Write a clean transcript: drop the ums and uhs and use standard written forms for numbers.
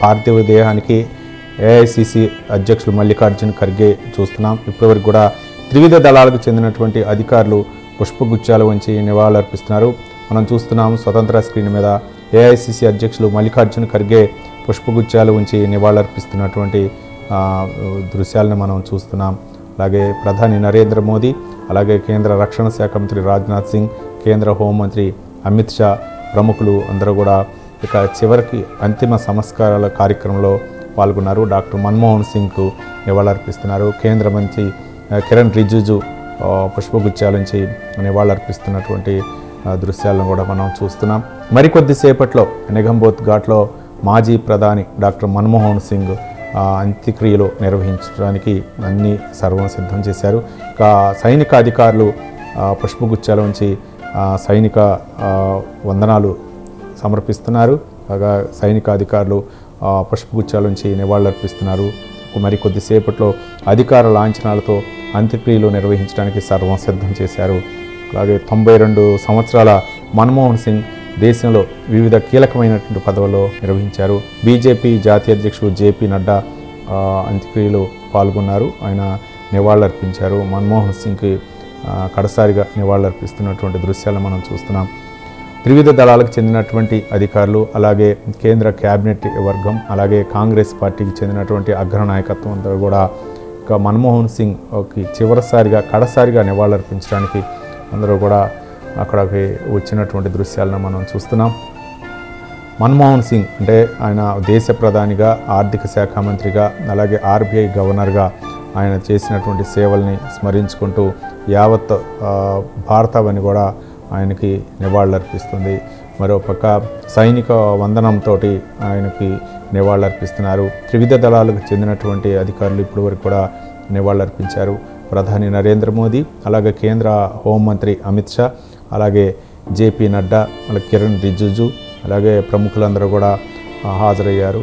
పార్థివ దేహానికి ఏఐసిసి అధ్యక్షులు మల్లికార్జున్ ఖర్గే చూస్తున్నాం. ఇప్పటివరకు కూడా త్రివిధ దళాలకు చెందినటువంటి అధికారులు పుష్పగుచ్చాలు ఉంచి నివాళులర్పిస్తున్నారు. మనం చూస్తున్నాం స్వతంత్ర స్క్రీన్ మీద ఏఐసిసి అధ్యక్షులు మల్లికార్జున్ ఖర్గే పుష్పగుచ్చాలు ఉంచి నివాళులర్పిస్తున్నటువంటి దృశ్యాలను మనం చూస్తున్నాం. అలాగే ప్రధాని నరేంద్ర మోదీ, అలాగే కేంద్ర రక్షణ శాఖ మంత్రి రాజ్నాథ్ సింగ్, కేంద్ర హోంమంత్రి అమిత్ షా ప్రముఖులు అందరూ కూడా ఇక చివరికి అంతిమ సంస్కారాల కార్యక్రమంలో పాల్గొన్నారు. డాక్టర్ మన్మోహన్ సింగ్కు నివాళులర్పిస్తున్నారు. కేంద్ర మంత్రి కిరణ్ రిజిజు పుష్పగుచ్చాలుంచి నివాళులర్పిస్తున్నటువంటి దృశ్యాలను కూడా మనం చూస్తున్నాం. మరికొద్దిసేపట్లో నిగంబోధ్ ఘాట్లో మాజీ ప్రధాని డాక్టర్ మన్మోహన్ సింగ్ అంత్యక్రియలు నిర్వహించడానికి అన్ని సర్వం సిద్ధం చేశారు. ఇక సైనిక అధికారులు పుష్పగుచ్చాల నుంచి సైనిక వందనాలు సమర్పిస్తున్నారు. కాగా సైనిక అధికారులు పుష్పగుచ్చాల నుంచి నివాళులర్పిస్తున్నారు. మరికొద్దిసేపట్లో అధికార లాంఛనాలతో అంత్యక్రియలు నిర్వహించడానికి సర్వం సిద్ధం చేశారు. అలాగే 92 సంవత్సరాల మన్మోహన్ సింగ్ దేశంలో వివిధ కీలకమైనటువంటి పదవుల్లో నిర్వహించారు. బీజేపీ జాతీయ అధ్యక్షుడు జేపీ నడ్డా అంత్యక్రియలు పాల్గొన్నారు. ఆయన నివాళులర్పించారు. మన్మోహన్ సింగ్కి కడసారిగా నివాళులర్పిస్తున్నటువంటి దృశ్యాలను మనం చూస్తున్నాం. త్రివిధ దళాలకు చెందినటువంటి అధికారులు, అలాగే కేంద్ర క్యాబినెట్ వర్గం, అలాగే కాంగ్రెస్ పార్టీకి చెందినటువంటి అగ్రనాయకత్వం అంతా కూడా ఇక మన్మోహన్ సింగ్కి కడసారిగా నివాళులర్పించడానికి అందరూ కూడా అక్కడికి వచ్చినటువంటి దృశ్యాలను మనం చూస్తున్నాం. మన్మోహన్ సింగ్ అంటే ఆయన దేశ ప్రధానిగా, ఆర్థిక శాఖ మంత్రిగా, అలాగే ఆర్బీఐ గవర్నర్గా ఆయన చేసినటువంటి సేవల్ని స్మరించుకుంటూ యావత్ భారతావని కూడా ఆయనకి నివాళులర్పిస్తుంది. మరోపక్క సైనిక వందనంతో ఆయనకి నివాళులర్పిస్తున్నారు. త్రివిధ దళాలకు చెందినటువంటి అధికారులు ఇప్పటివరకు కూడా నివాళులర్పించారు. ప్రధాని నరేంద్ర మోదీ, అలాగే కేంద్ర హోంమంత్రి అమిత్ షా, అలాగే జేపీ నడ్డా, అలాగే కిరణ్ రిజిజు, అలాగే ప్రముఖులందరూ కూడా హాజరయ్యారు.